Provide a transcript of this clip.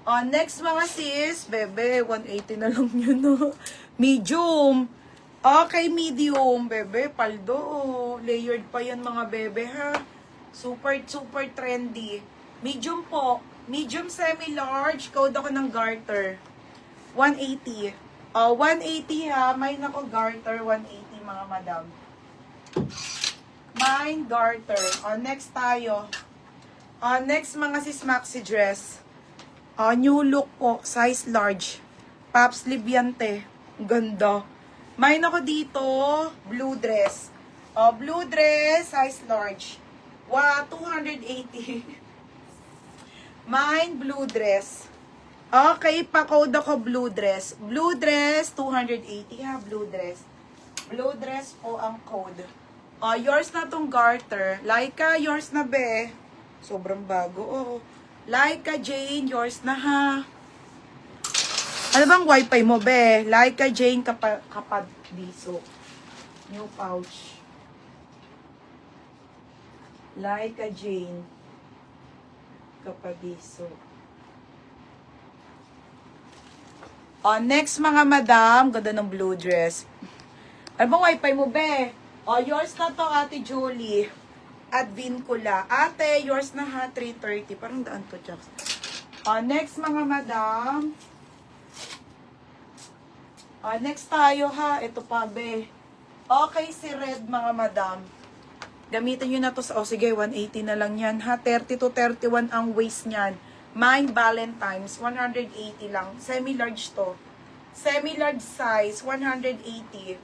Next mga sis, bebe, 180 na lang yun, no? Medium. Okay, medium, bebe, paldo, oh. Layered pa yan mga bebe, ha? Super, super trendy. Medium po. Medium semi-large. Code ako ng garter. 180. 180 ha. Mine ako garter, 180 mga madam. Mine garter. Next tayo. Next mga sis maxi dress. New look po, size large. Pop sleeve yan, te. Ganda. Mine ako dito, blue dress. Blue dress, size large. 280. Mine, blue dress. Okay, pa-code ako blue dress. Blue dress, 280 ha, blue dress. Blue dress po ang code. Yours na tong garter. Laika, yours na be. Sobrang bago, oh. Laika Jane, yours na ha. Ano bang wifi mo, be? Laika Jane kapag biso. New pouch. Laika Jane kapag biso. Next mga madam, ganda ng blue dress. Ano bang wifi mo, be? Yours na to, Ate Julie. At Vincula. Ate, yours na ha, 330. Parang daan to, Jax. Next mga madam. Next tayo ha. Ito pa, be. Okay, si red mga madam. Gamitin nyo na to sa, sige, 180 na lang yan ha. 30 to 31 ang waist nyan. Mine Valentine's, 180 lang. Semi-large to. Semi-large size, 180.